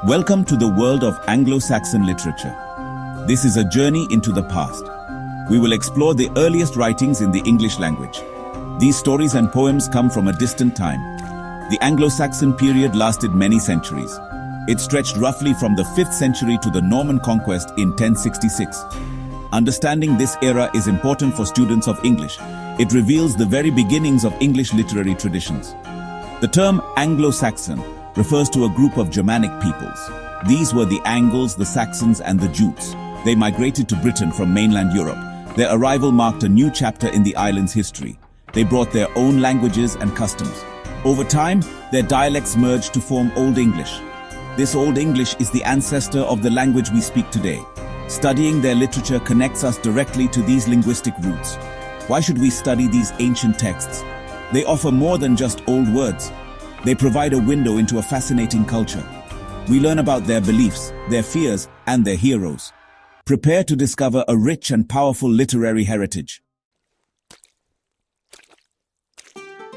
Welcome to the world of Anglo-Saxon literature. This is a journey into the past. We will explore the earliest writings in the English language. These stories and poems come from a distant time. The Anglo-Saxon period lasted many centuries. It stretched roughly from the 5th century to the Norman conquest in 1066. Understanding this era is important for students of English. It reveals the very beginnings of English literary traditions. The term Anglo-Saxon refers to a group of Germanic peoples. These were the Angles, the Saxons, and the Jutes. They migrated to Britain from mainland Europe. Their arrival marked a new chapter in the island's history. They brought their own languages and customs. Over time, their dialects merged to form Old English. This Old English is the ancestor of the language we speak today. Studying their literature connects us directly to these linguistic roots. Why should we study these ancient texts? They offer more than just old words. They provide a window into a fascinating culture. We learn about their beliefs, their fears, and their heroes. Prepare to discover a rich and powerful literary heritage.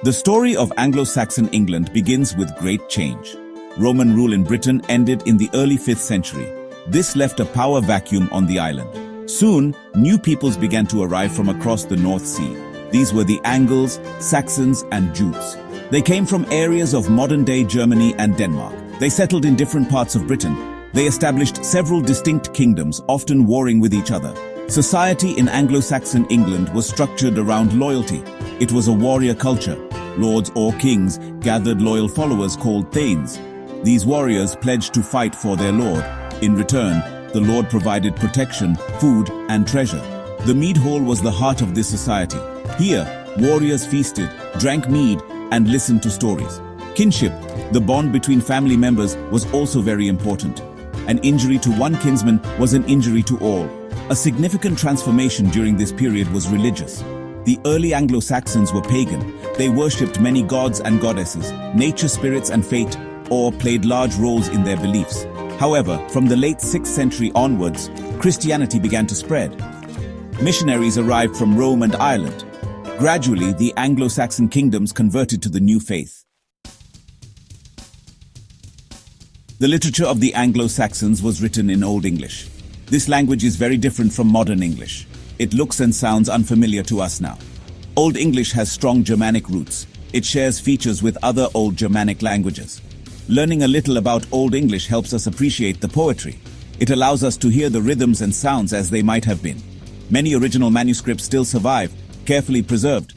The story of Anglo-Saxon England begins with great change. Roman rule in Britain ended in the early 5th century. This left a power vacuum on the island. Soon, new peoples began to arrive from across the North Sea. These were the Angles, Saxons, and Jutes. They came from areas of modern-day Germany and Denmark. They settled in different parts of Britain. They established several distinct kingdoms, often warring with each other. Society in Anglo-Saxon England was structured around loyalty. It was a warrior culture. Lords or kings gathered loyal followers called thanes. These warriors pledged to fight for their lord. In return, the lord provided protection, food, and treasure. The mead hall was the heart of this society. Here, warriors feasted, drank mead, and listened to stories. Kinship, the bond between family members, was also very important. An injury to one kinsman was an injury to all. A significant transformation during this period was religious. The early Anglo-Saxons were pagan. They worshipped many gods and goddesses, nature spirits and fate, or played large roles in their beliefs. However, from the late 6th century onwards, Christianity began to spread. Missionaries arrived from Rome and Ireland. Gradually, the Anglo-Saxon kingdoms converted to the new faith. The literature of the Anglo-Saxons was written in Old English. This language is very different from modern English. It looks and sounds unfamiliar to us now. Old English has strong Germanic roots. It shares features with other Old Germanic languages. Learning a little about Old English helps us appreciate the poetry. It allows us to hear the rhythms and sounds as they might have been. Many original manuscripts still survive, carefully preserved.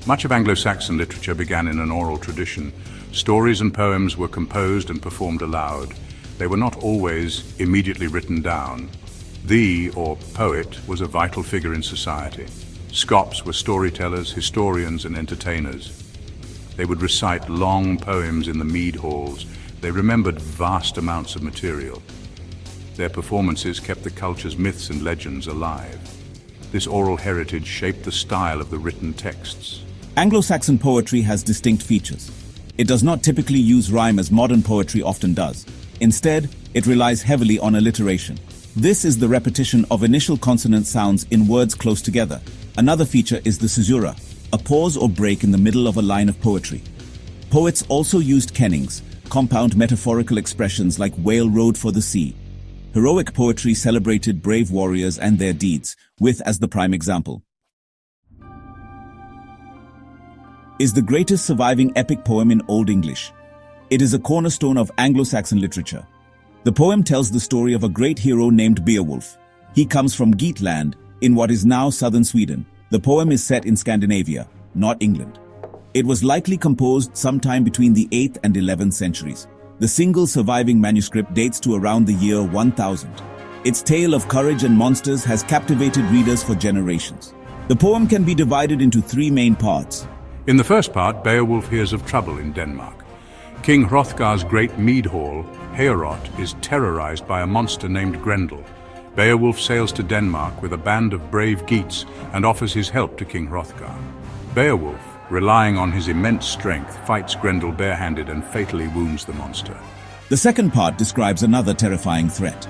Much of Anglo-Saxon literature began in an oral tradition. Stories and poems were composed and performed aloud. They were not always immediately written down. The, or poet, was a vital figure in society. Scops were storytellers, historians, and entertainers. They would recite long poems in the mead halls. They remembered vast amounts of material. Their performances kept the culture's myths and legends alive. This oral heritage shaped the style of the written texts. Anglo-Saxon poetry has distinct features. It does not typically use rhyme as modern poetry often does. Instead, it relies heavily on alliteration. This is the repetition of initial consonant sounds in words close together. Another feature is the caesura, a pause or break in the middle of a line of poetry. Poets also used kennings, compound metaphorical expressions like whale rode for the sea. Heroic poetry celebrated brave warriors and their deeds, with as the prime example is the greatest surviving epic poem in Old English. It is a cornerstone of Anglo-Saxon literature. The poem tells the story of a great hero named Beowulf. He comes from Geatland, in what is now southern Sweden. The poem is set in Scandinavia, not England. It was likely composed sometime between the 8th and 11th centuries. The single surviving manuscript dates to around the year 1000. Its tale of courage and monsters has captivated readers for generations. The poem can be divided into 3 main parts. In the first part, Beowulf hears of trouble in Denmark. King Hrothgar's great mead hall, Heorot, is terrorized by a monster named Grendel. Beowulf sails to Denmark with a band of brave Geats and offers his help to King Hrothgar. Beowulf, relying on his immense strength, fights Grendel barehanded and fatally wounds the monster. The second part describes another terrifying threat.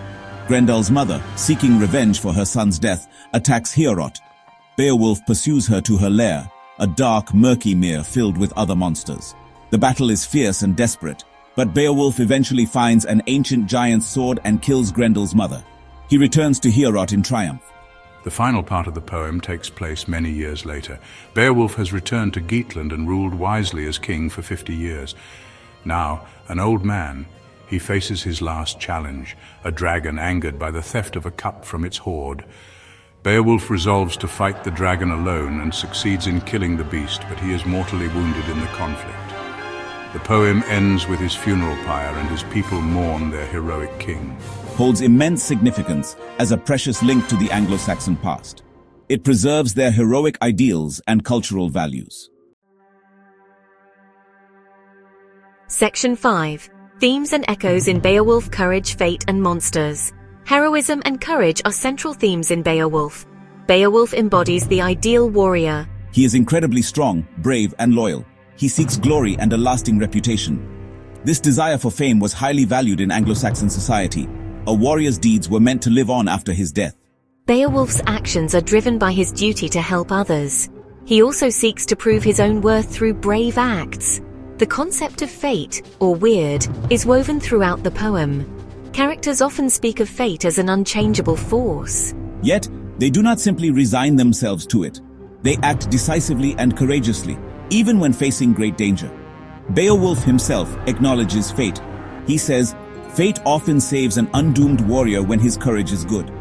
Grendel's mother, seeking revenge for her son's death, attacks Heorot. Beowulf pursues her to her lair, a dark, murky mere filled with other monsters. The battle is fierce and desperate, But Beowulf eventually finds an ancient giant's sword and kills Grendel's mother. He returns to Heorot in triumph. The final part of the poem takes place many years later. Beowulf has returned to Geatland and ruled wisely as king for 50 years. Now, an old man, he faces his last challenge, a dragon angered by the theft of a cup from its hoard. Beowulf resolves to fight the dragon alone and succeeds in killing the beast, but he is mortally wounded in the conflict. The poem ends with his funeral pyre and his people mourn their heroic king. Holds immense significance as a precious link to the Anglo-Saxon past. It preserves their heroic ideals and cultural values. Section 5. Themes and echoes in Beowulf, Courage, Fate and Monsters. Heroism and courage are central themes in Beowulf. Beowulf embodies the ideal warrior. He is incredibly strong, brave and loyal. He seeks glory and a lasting reputation. This desire for fame was highly valued in Anglo-Saxon society. A warrior's deeds were meant to live on after his death. Beowulf's actions are driven by his duty to help others. He also seeks to prove his own worth through brave acts. The concept of fate, or weird, is woven throughout the poem. Characters often speak of fate as an unchangeable force. Yet, they do not simply resign themselves to it. They act decisively and courageously, even when facing great danger. Beowulf himself acknowledges fate. He says, "Fate often saves an undoomed warrior when his courage is good."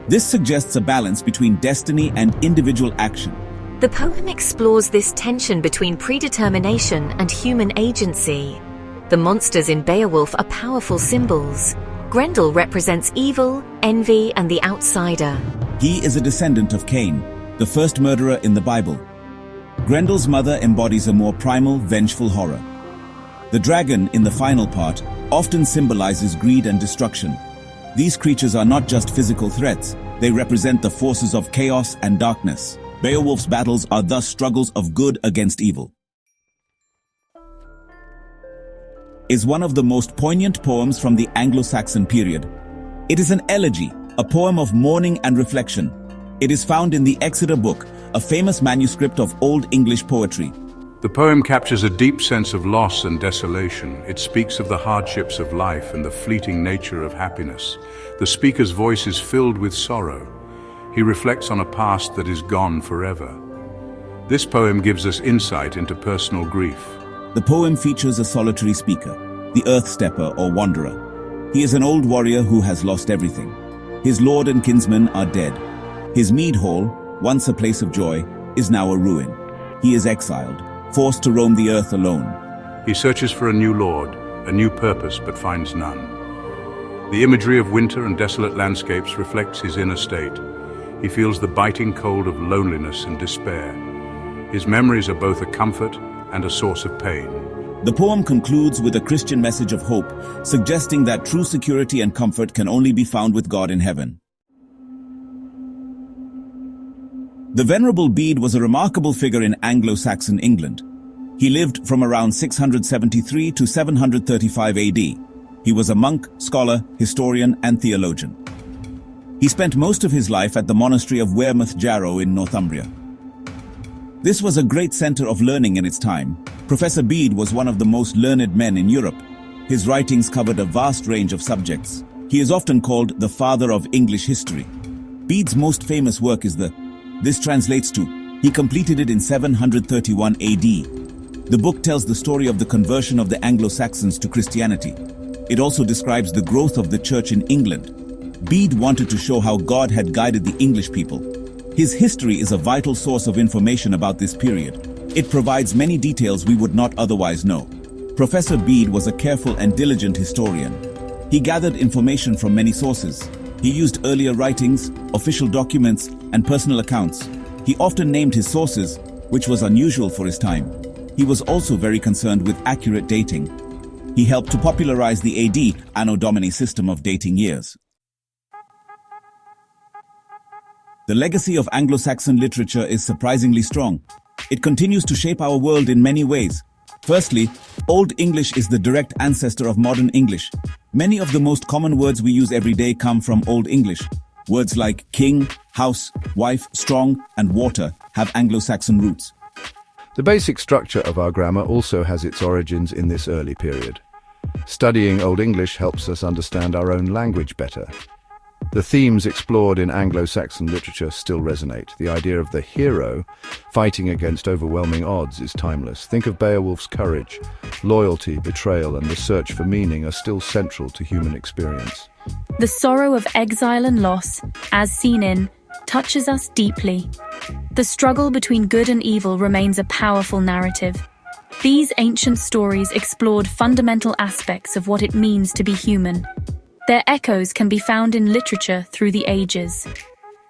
This suggests a balance between destiny and individual action. The poem explores this tension between predetermination and human agency. The monsters in Beowulf are powerful symbols. Grendel represents evil, envy, and the outsider. He is a descendant of Cain, the first murderer in the Bible. Grendel's mother embodies a more primal, vengeful horror. The dragon, in the final part, often symbolizes greed and destruction. These creatures are not just physical threats, they represent the forces of chaos and darkness. Beowulf's battles are thus struggles of good against evil. Is one of the most poignant poems from the Anglo-Saxon period. It is an elegy, a poem of mourning and reflection. It is found in the Exeter Book, a famous manuscript of Old English poetry. The poem captures a deep sense of loss and desolation. It speaks of the hardships of life and the fleeting nature of happiness. The speaker's voice is filled with sorrow. He reflects on a past that is gone forever. This poem gives us insight into personal grief. The poem features a solitary speaker, the earth stepper or wanderer. He is an old warrior who has lost everything. His lord and kinsmen are dead. His mead hall, once a place of joy, is now a ruin. He is exiled, forced to roam the earth alone. He searches for a new lord, a new purpose, but finds none. The imagery of winter and desolate landscapes reflects his inner state. He feels the biting cold of loneliness and despair. His memories are both a comfort and a source of pain. The poem concludes with a Christian message of hope, suggesting that true security and comfort can only be found with God in heaven. The Venerable Bede was a remarkable figure in Anglo-Saxon England. He lived from around 673 to 735 AD. He was a monk, scholar, historian, and theologian. He spent most of his life at the monastery of Wearmouth Jarrow in Northumbria. This was a great center of learning in its time. Professor Bede was one of the most learned men in Europe. His writings covered a vast range of subjects. He is often called the father of English history. Bede's most famous work is This translates to, he completed it in 731 AD. The book tells the story of the conversion of the Anglo-Saxons to Christianity. It also describes the growth of the church in England. Bede wanted to show how God had guided the English people. His history is a vital source of information about this period. It provides many details we would not otherwise know. Professor Bede was a careful and diligent historian. He gathered information from many sources. He used earlier writings, official documents, and personal accounts. He often named his sources, which was unusual for his time. He was also very concerned with accurate dating. He helped to popularize the AD Anno Domini system of dating years. The legacy of Anglo-Saxon literature is surprisingly strong. It continues to shape our world in many ways. Firstly, Old English is the direct ancestor of modern English. Many of the most common words we use every day come from Old English. Words like king, house, wife, strong, and water have Anglo-Saxon roots. The basic structure of our grammar also has its origins in this early period. Studying Old English helps us understand our own language better. The themes explored in Anglo-Saxon literature still resonate. The idea of the hero fighting against overwhelming odds is timeless. Think of Beowulf's courage. Loyalty, betrayal, and the search for meaning are still central to human experience. The sorrow of exile and loss, as seen in, touches us deeply. The struggle between good and evil remains a powerful narrative. These ancient stories explored fundamental aspects of what it means to be human. Their echoes can be found in literature through the ages.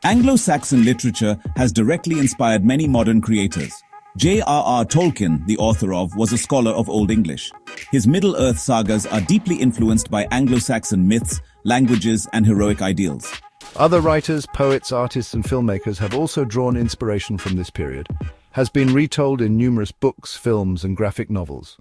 Anglo-Saxon literature has directly inspired many modern creators. J.R.R. Tolkien, the author of, was a scholar of Old English. His Middle-earth sagas are deeply influenced by Anglo-Saxon myths, languages, and heroic ideals. Other writers, poets, artists, and filmmakers have also drawn inspiration from this period. Has been retold in numerous books, films, and graphic novels.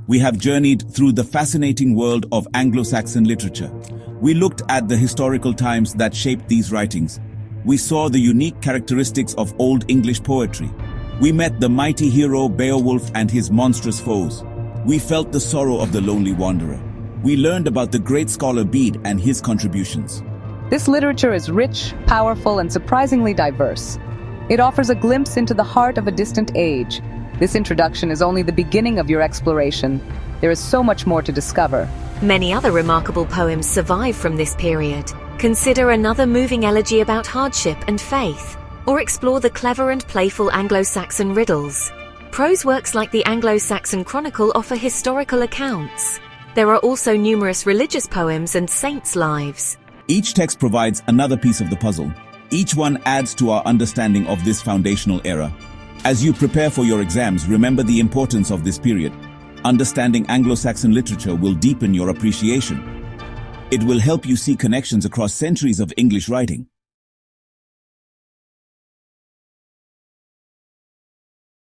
We have journeyed through the fascinating world of Anglo-Saxon literature. We looked at the historical times that shaped these writings. We saw the unique characteristics of Old English poetry. We met the mighty hero Beowulf and his monstrous foes. We felt the sorrow of the lonely wanderer. We learned about the great scholar Bede and his contributions. This literature is rich, powerful, and surprisingly diverse. It offers a glimpse into the heart of a distant age. This introduction is only the beginning of your exploration. There is so much more to discover. Many other remarkable poems survive from this period. Consider another moving elegy about hardship and faith, or explore the clever and playful Anglo-Saxon riddles. Prose works like the Anglo-Saxon Chronicle offer historical accounts. There are also numerous religious poems and saints' lives. Each text provides another piece of the puzzle. Each one adds to our understanding of this foundational era. As you prepare for your exams, remember the importance of this period. Understanding Anglo-Saxon literature will deepen your appreciation. It will help you see connections across centuries of English writing.